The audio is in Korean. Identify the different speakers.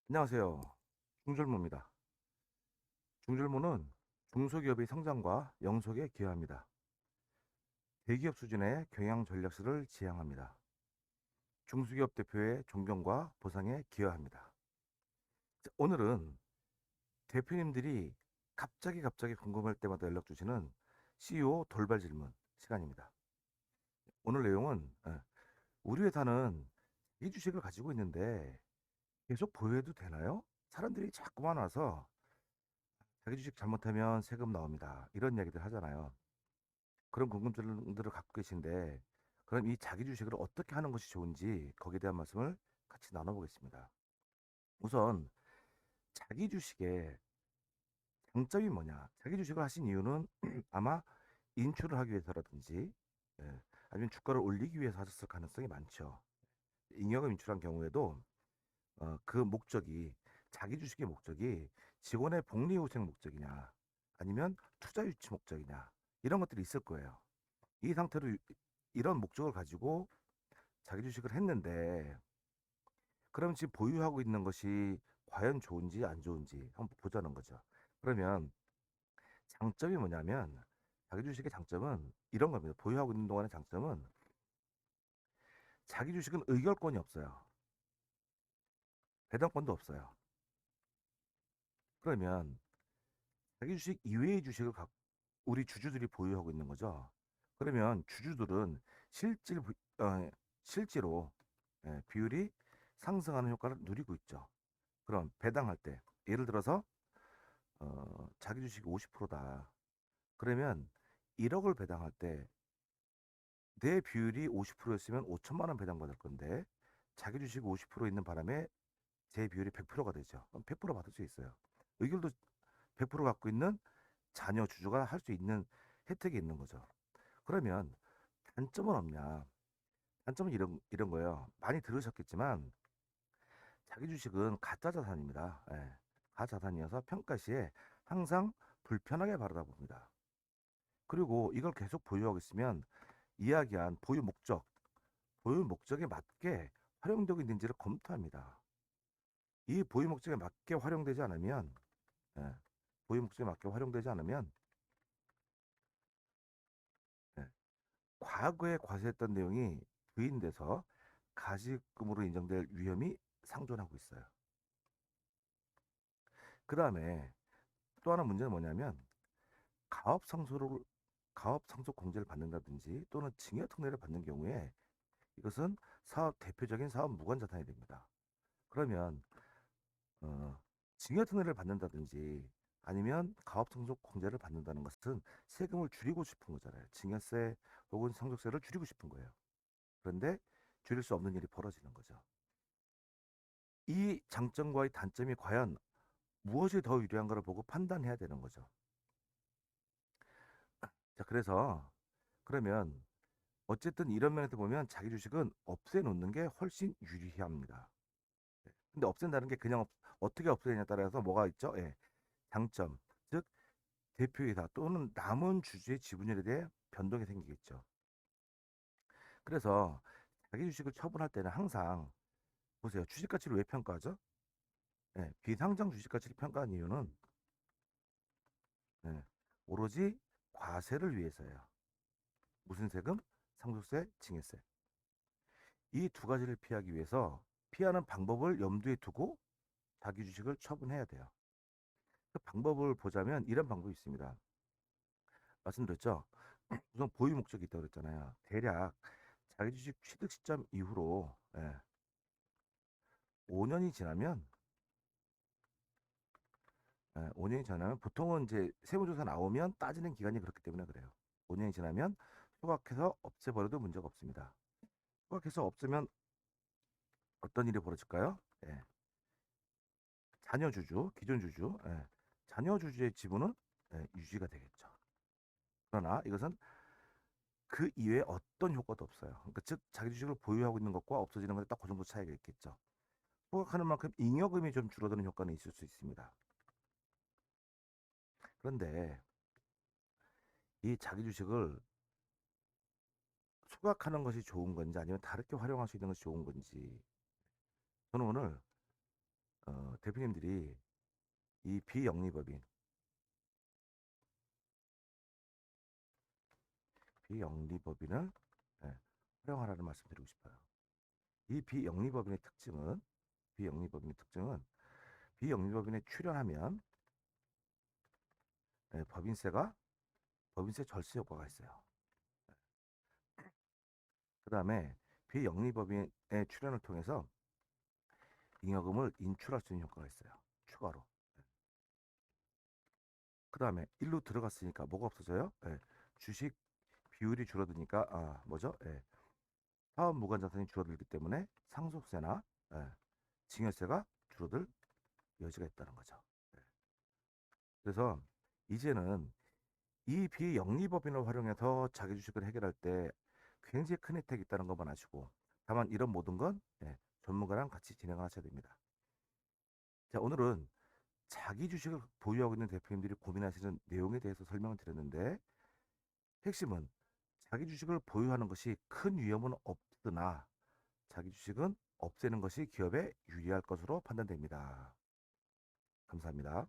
Speaker 1: 안녕하세요. 중절모입니다. 중절모는 중소기업의 성장과 영속에 기여합니다. 대기업 수준의 경영 전략서를 지향합니다. 중소기업 대표의 존경과 보상에 기여합니다. 자, 오늘은 대표님들이 갑자기 궁금할 때마다 연락 주시는 CEO 돌발 질문 시간입니다. 오늘 내용은 우리 회사는 이 주식을 가지고 있는데 계속 보유해도 되나요? 사람들이 자꾸만 와서 자기 주식 잘못하면 세금 나옵니다. 이런 얘기들 하잖아요. 그런 궁금증들을 갖고 계신데, 그럼 이 자기 주식을 어떻게 하는 것이 좋은지 거기에 대한 말씀을 같이 나눠보겠습니다. 우선 자기 주식의 장점이 뭐냐? 자기 주식을 하신 이유는 아마 인출을 하기 위해서라든지, 아니면 주가를 올리기 위해서 하셨을 가능성이 많죠. 잉여금 인출한 경우에도 그 목적이, 자기 주식의 목적이 직원의 복리후생 목적이냐, 아니면 투자 유치 목적이냐, 이런 것들이 있을 거예요. 이 상태로 이런 목적을 가지고 자기 주식을 했는데, 그럼 지금 보유하고 있는 것이 과연 좋은지 안 좋은지 한번 보자는 거죠. 그러면 장점이 뭐냐면, 자기 주식의 장점은 이런 겁니다. 보유하고 있는 동안의 장점은, 자기 주식은 의결권이 없어요. 배당권도 없어요. 그러면 자기 주식 이외의 주식을 우리 주주들이 보유하고 있는 거죠. 그러면 주주들은 실질 실제로 비율이 상승하는 효과를 누리고 있죠. 그럼 배당할 때, 예를 들어서 자기 주식이 50%다. 그러면 1억을 배당할 때 내 비율이 50%였으면 5천만 원 배당받을 건데, 자기 주식이 50% 있는 바람에 제 비율이 100%가 되죠. 그럼 100% 받을 수 있어요. 의결도 100% 갖고 있는 자녀 주주가 할 수 있는 혜택이 있는 거죠. 그러면 단점은 없냐? 단점은 이런 거예요. 많이 들으셨겠지만 자기 주식은 가짜 자산입니다. 가짜 자산이어서 평가 시에 항상 불편하게 바라다 봅니다. 그리고 이걸 계속 보유하고 있으면 이야기한 보유 목적에 맞게 활용되고 있는지를 검토합니다. 이 보유 목적에 맞게 활용되지 않으면, 예, 보유 목적에 맞게 활용되지 않으면, 예, 과거에 과세했던 내용이 부인돼서 가식금으로 인정될 위험이 상존하고 있어요. 그 다음에 또 하나 문제는 뭐냐면, 가업 상소를 가업 상속 공제를 받는다든지 또는 증여 특례를 받는 경우에 이것은 대표적인 사업 무관 자산이 됩니다. 그러면 어, 증여 특례를 받는다든지 아니면 가업 상속 공제를 받는다는 것은 세금을 줄이고 싶은 거잖아요. 증여세 혹은 상속세를 줄이고 싶은 거예요. 그런데 줄일 수 없는 일이 벌어지는 거죠. 이 장점과 이 단점이 과연 무엇이 더 유리한가를 보고 판단해야 되는 거죠. 자, 그러면 어쨌든 이런 면에서 보면 자기 주식은 없애놓는 게 훨씬 유리합니다. 근데 없앤다는 게 그냥 어떻게 없애냐에 따라서 뭐가 있죠? 장점, 즉 대표이사 또는 남은 주주의 지분율에 대해 변동이 생기겠죠. 그래서 자기 주식을 처분할 때는 항상 보세요. 주식 가치를 왜 평가하죠? 비상장 주식 가치를 평가한 이유는 예, 오로지 과세를 위해서예요. 무슨 세금? 상속세, 징해세. 이 두 가지를 피하기 위해서 피하는 방법을 염두에 두고 자기 주식을 처분해야 돼요. 그 방법을 보자면 이런 방법이 있습니다. 말씀드렸죠? 우선 보유 목적이 있다고 그랬잖아요. 대략 자기 주식 취득 시점 이후로 5년이 지나면 5년이 지나면 보통은 이제 세무조사 나오면 따지는 기간이 그렇기 때문에 그래요. 5년이 지나면 소각해서 없애버려도 문제가 없습니다. 소각해서 없으면 어떤 일이 벌어질까요? 자녀 주주, 기존 주주, 자녀 주주의 지분은 유지가 되겠죠. 그러나 이것은 그 이외에 어떤 효과도 없어요. 그러니까 즉 자기 주식을 보유하고 있는 것과 없어지는 것에 딱 그 정도 차이가 있겠죠. 소각하는 만큼 잉여금이 좀 줄어드는 효과는 있을 수 있습니다. 그런데 이 자기 주식을 소각하는 것이 좋은 건지 아니면 다르게 활용할 수 있는 것이 좋은 건지, 저는 오늘 대표님들이 이 비영리법인을 예, 활용하라는 말씀드리고 싶어요. 이 비영리법인에 출연하면 예, 법인세 절세 효과가 있어요. 그 다음에 비영리법인의 출연을 통해서 잉여금을 인출할 수 있는 효과가 있어요. 추가로. 그 다음에 일로 들어갔으니까 뭐가 없어져요? 예, 주식 비율이 줄어드니까 사업 무관 자산이 줄어들기 때문에 상속세나 예, 증여세가 줄어들 여지가 있다는 거죠. 예. 그래서 이제는 이 비영리법인을 활용해서 자기 주식을 해결할 때 굉장히 큰 혜택이 있다는 것만 아시고, 다만 이런 모든 건 예, 전문가랑 같이 진행하셔야 됩니다. 자, 오늘은 자기 주식을 보유하고 있는 대표님들이 고민하시는 내용에 대해서 설명을 드렸는데, 핵심은 자기 주식을 보유하는 것이 큰 위험은 없으나 자기 주식은 없애는 것이 기업에 유리할 것으로 판단됩니다. 감사합니다.